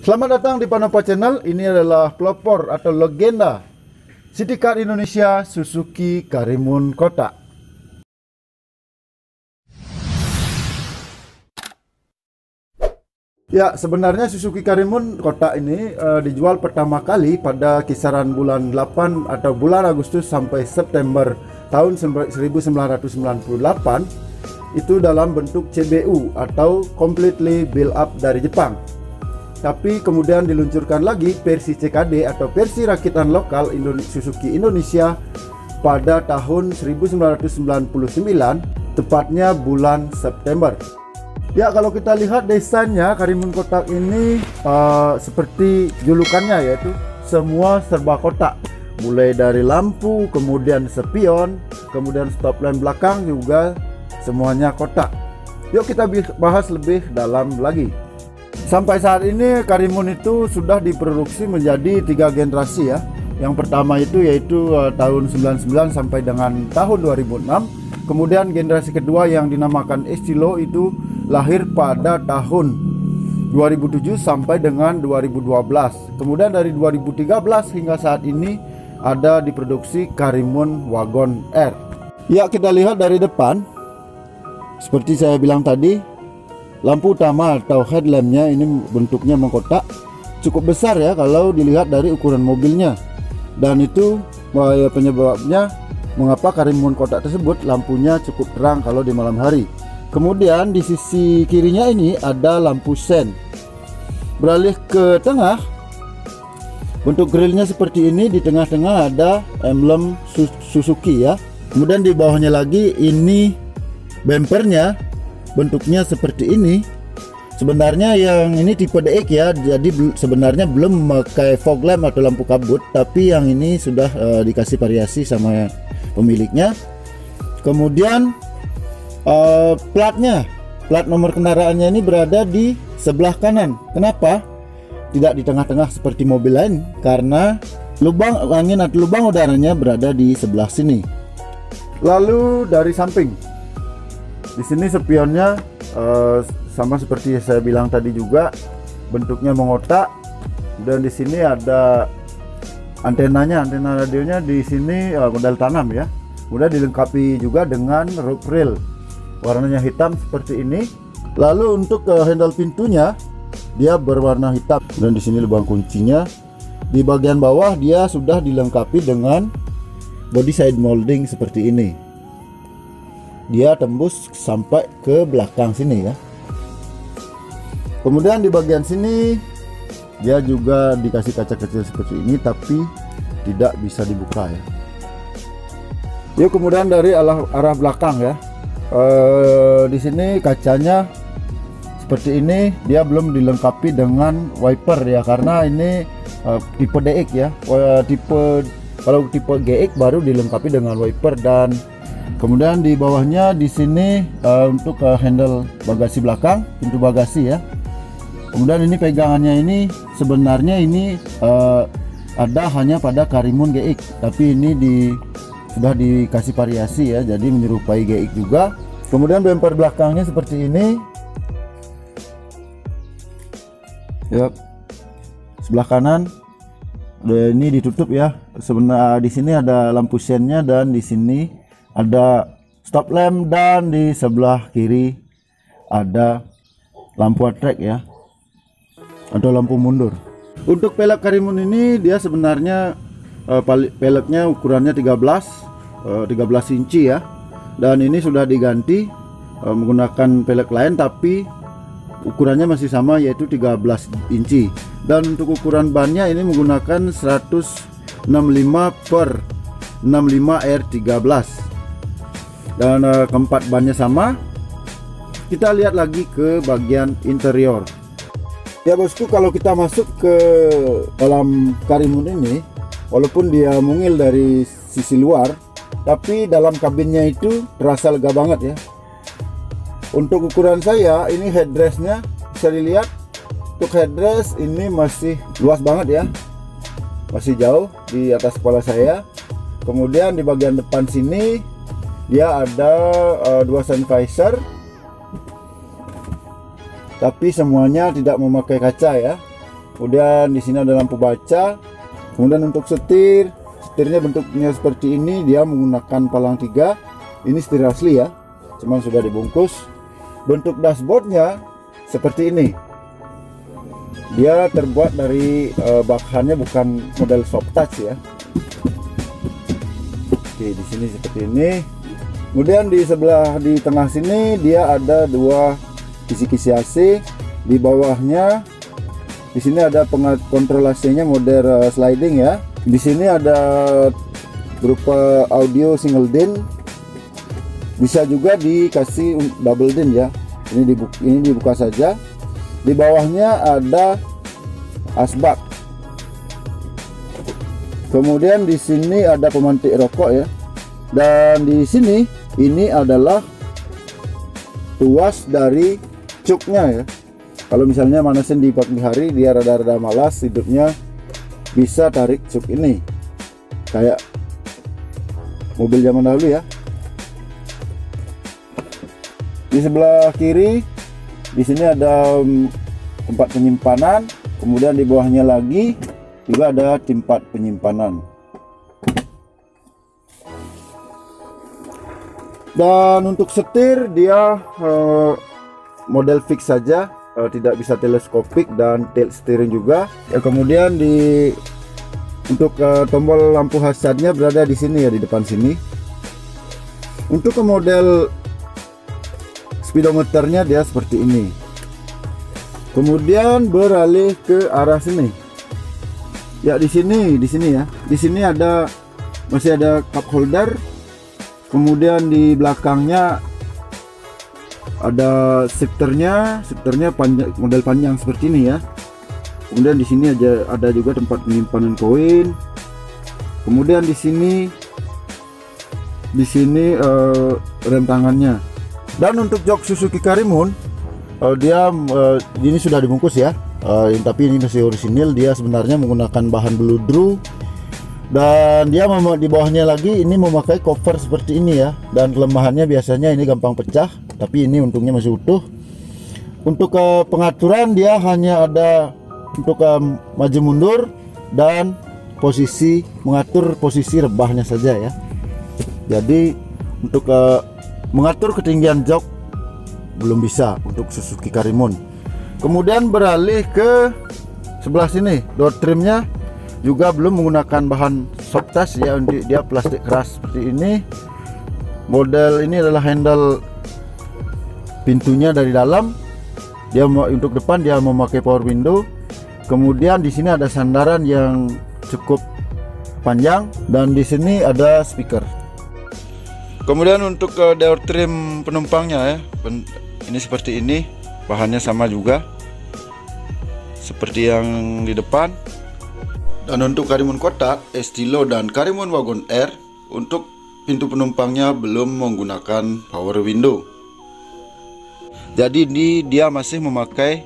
Selamat datang di Panova Channel. Ini adalah pelopor atau legenda City Car Indonesia Suzuki Karimun kotak. Ya, sebenarnya Suzuki Karimun kotak ini dijual pertama kali pada kisaran bulan 8 atau bulan Agustus sampai September tahun 1998, itu dalam bentuk CBU atau Completely Built Up dari Jepang. Tapi kemudian diluncurkan lagi versi CKD atau versi rakitan lokal Suzuki Indonesia pada tahun 1999, tepatnya bulan September. Ya, kalau kita lihat desainnya Karimun kotak ini seperti julukannya, yaitu semua serba kotak. Mulai dari lampu, kemudian spion, kemudian stop lamp belakang juga semuanya kotak. Yuk kita bahas lebih dalam lagi. Sampai saat ini Karimun itu sudah diproduksi menjadi 3 generasi ya. Yang pertama itu yaitu tahun 99 sampai dengan tahun 2006. Kemudian generasi kedua yang dinamakan Estilo itu lahir pada tahun 2007 sampai dengan 2012. Kemudian dari 2013 hingga saat ini ada diproduksi Karimun Wagon R. Ya, kita lihat dari depan. Seperti saya bilang tadi, lampu utama atau headlampnya ini bentuknya mengkotak, cukup besar ya kalau dilihat dari ukuran mobilnya. Dan itu penyebabnya mengapa Karimun kotak tersebut lampunya cukup terang kalau di malam hari. Kemudian di sisi kirinya ini ada lampu sen. Beralih ke tengah, bentuk grillnya seperti ini. Di tengah-tengah ada emblem Suzuki ya. Kemudian di bawahnya lagi ini bumpernya, bentuknya seperti ini. Sebenarnya yang ini tipe DX ya, jadi sebenarnya belum memakai fog lamp atau lampu kabut, tapi yang ini sudah dikasih variasi sama pemiliknya. Kemudian plat nomor kendaraannya ini berada di sebelah kanan. Kenapa tidak di tengah-tengah seperti mobil lain? Karena lubang angin atau lubang udaranya berada di sebelah sini. Lalu dari samping, di sini spionnya sama seperti saya bilang tadi juga, bentuknya mengotak. Dan di sini ada antenanya, antena radionya di sini model tanam ya. Kemudian dilengkapi juga dengan roof rail, warnanya hitam seperti ini. Lalu untuk handle pintunya dia berwarna hitam, dan di sini lubang kuncinya. Di bagian bawah dia sudah dilengkapi dengan body side molding seperti ini. Dia tembus sampai ke belakang sini ya. Kemudian di bagian sini dia juga dikasih kaca kecil seperti ini, tapi tidak bisa dibuka ya. Yuk, kemudian dari arah belakang ya. Di sini kacanya seperti ini, dia belum dilengkapi dengan wiper ya, karena ini tipe DX ya. Kalau tipe GX baru dilengkapi dengan wiper. Dan kemudian di bawahnya di sini untuk handle bagasi belakang, pintu bagasi ya. Kemudian ini pegangannya ini sebenarnya ini ada hanya pada Karimun GX, tapi ini sudah dikasih variasi ya, jadi menyerupai GX juga. Kemudian bumper belakangnya seperti ini. Ya, sebelah kanan ini ditutup ya. Sebenarnya di sini ada lampu sennya, dan di sini ada stop lamp, dan di sebelah kiri ada lampu attract ya, atau lampu mundur. Untuk pelek Karimun ini dia sebenarnya peleknya ukurannya 13 inci ya, dan ini sudah diganti menggunakan pelek lain, tapi ukurannya masih sama yaitu 13 inci. Dan untuk ukuran bannya ini menggunakan 165 per 65 R13, dan keempat bannya sama. Kita lihat lagi ke bagian interior ya bosku. Kalau kita masuk ke dalam Karimun ini, walaupun dia mungil dari sisi luar, tapi dalam kabinnya itu terasa lega banget ya. Untuk ukuran saya ini headrestnya bisa dilihat. Untuk headrest ini masih luas banget ya, masih jauh di atas kepala saya. Kemudian di bagian depan sini dia ada 2 sun visor, tapi semuanya tidak memakai kaca ya. Kemudian di sini ada lampu baca. Kemudian untuk setirnya bentuknya seperti ini, dia menggunakan palang 3. Ini setir asli ya, cuman sudah dibungkus. Bentuk dashboardnya seperti ini. Dia terbuat dari bahannya bukan model soft touch ya. Oke, di sini seperti ini. Kemudian di tengah sini dia ada 2 kisi-kisi AC. Di bawahnya di sini ada kontrol AC-nya model sliding ya. Di sini ada berupa audio single din. Bisa juga dikasih double din ya. Ini dibuka saja. Di bawahnya ada asbak. Kemudian di sini ada pemantik rokok ya. Dan di sini ini adalah tuas dari cuknya ya. Kalau misalnya manasin di pagi hari, dia rada-rada malas hidupnya, bisa tarik cuk ini kayak mobil zaman dahulu ya. Di sebelah kiri di sini ada tempat penyimpanan, kemudian di bawahnya lagi juga ada tempat penyimpanan. Dan untuk setir dia model fix saja, tidak bisa teleskopik dan tilt steering juga. Kemudian untuk tombol lampu hazardnya berada di sini ya, di depan sini. Untuk model speedometernya dia seperti ini. Kemudian beralih ke arah sini. Ya di sini ya. Di sini masih ada cup holder. Kemudian di belakangnya ada shifternya panjang, model panjang seperti ini ya. Kemudian di sini ada juga tempat penyimpanan koin. Kemudian di sini rem tangannya. Dan untuk jok Suzuki Karimun ini sudah dibungkus ya. Tapi ini masih orisinil. Dia sebenarnya menggunakan bahan bludru. Dan dia di bawahnya lagi ini memakai cover seperti ini ya. Dan kelemahannya biasanya ini gampang pecah, tapi ini untungnya masih utuh. Untuk pengaturan dia hanya ada untuk maju mundur dan mengatur posisi rebahnya saja ya. Jadi untuk mengatur ketinggian jok belum bisa untuk Suzuki Karimun. Kemudian beralih ke sebelah sini, door trimnya juga belum menggunakan bahan soft touch ya, dia plastik keras seperti ini. Model ini adalah handle pintunya dari dalam. Dia untuk depan dia memakai power window. Kemudian di sini ada sandaran yang cukup panjang dan di sini ada speaker. Kemudian untuk door trim penumpangnya ya, ini seperti ini, bahannya sama juga seperti yang di depan. Dan untuk Karimun Kotak, Estilo dan Karimun Wagon R, untuk pintu penumpangnya belum menggunakan power window. Jadi dia masih memakai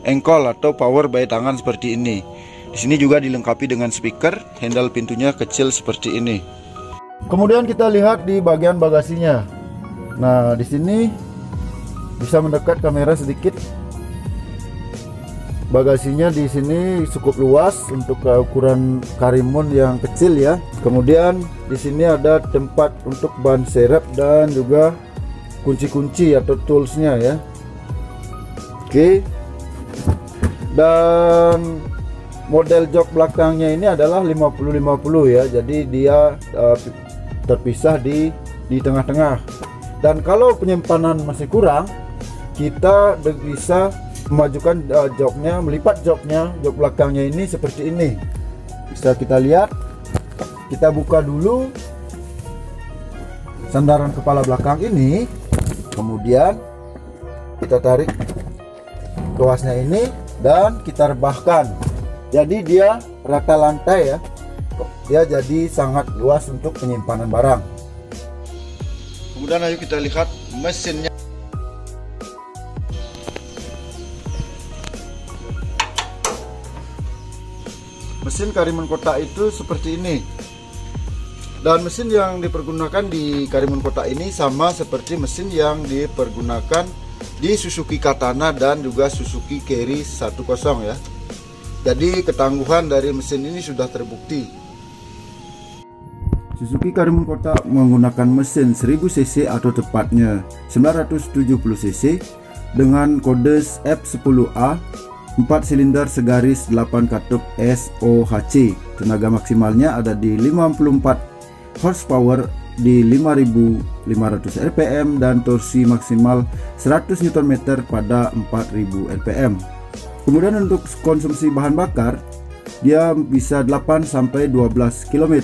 engkol atau power by tangan seperti ini. Di sini juga dilengkapi dengan speaker, handle pintunya kecil seperti ini. Kemudian kita lihat di bagian bagasinya. Nah, di sini bisa mendekat kamera sedikit. Bagasinya di sini cukup luas untuk ukuran Karimun yang kecil ya. Kemudian di sini ada tempat untuk ban serep dan juga kunci-kunci atau toolsnya ya. Oke. Dan model jok belakangnya ini adalah 50-50 ya. Jadi dia terpisah di tengah-tengah. Dan kalau penyimpanan masih kurang, kita bisa memajukan joknya, melipat jok belakangnya ini seperti ini. Bisa kita lihat. Kita buka dulu sandaran kepala belakang ini, kemudian kita tarik tuasnya ini dan kita rebahkan. Jadi dia rata lantai ya. Dia jadi sangat luas untuk penyimpanan barang. Kemudian ayo kita lihat mesinnya. Mesin Karimun Kotak itu seperti ini. Dan mesin yang dipergunakan di Karimun Kotak ini sama seperti mesin yang dipergunakan di Suzuki Katana dan juga Suzuki Carry 10 ya. Jadi ketangguhan dari mesin ini sudah terbukti. Suzuki Karimun Kota menggunakan mesin 1000 cc atau tepatnya 970 cc dengan kode F10A, 4 silinder segaris 8 katup SOHC. Tenaga maksimalnya ada di 54 horsepower di 5500 rpm dan torsi maksimal 100 Nm pada 4000 rpm. Kemudian untuk konsumsi bahan bakar, dia bisa 8 sampai 12 km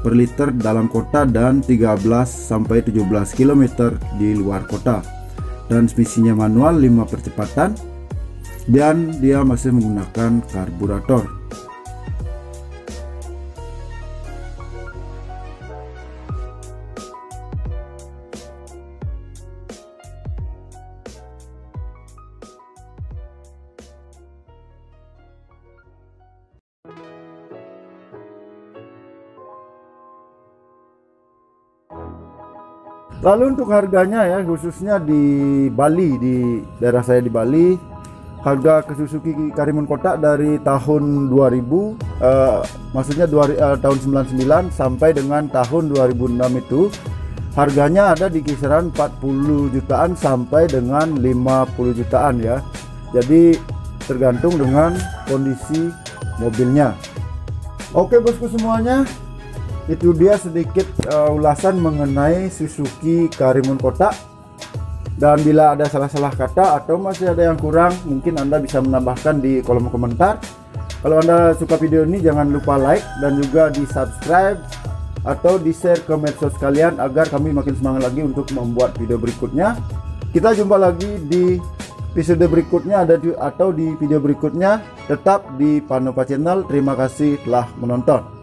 per liter dalam kota dan 13 sampai 17 km di luar kota. Transmisinya manual 5 percepatan dan dia masih menggunakan karburator. Lalu untuk harganya ya, khususnya di Bali, di daerah saya di Bali, harga ke Suzuki Karimun Kota dari tahun 2000, maksudnya tahun 99 sampai dengan tahun 2006 itu harganya ada di kisaran 40 jutaan sampai dengan 50 jutaan ya. Jadi tergantung dengan kondisi mobilnya. Oke bosku semuanya, itu dia sedikit ulasan mengenai Suzuki Karimun Kota. Dan bila ada salah-salah kata atau masih ada yang kurang, mungkin Anda bisa menambahkan di kolom komentar. Kalau Anda suka video ini, jangan lupa like dan juga di subscribe atau di share ke medsos kalian agar kami makin semangat lagi untuk membuat video berikutnya. Kita jumpa lagi di episode berikutnya atau di video berikutnya. Tetap di Panova Channel. Terima kasih telah menonton.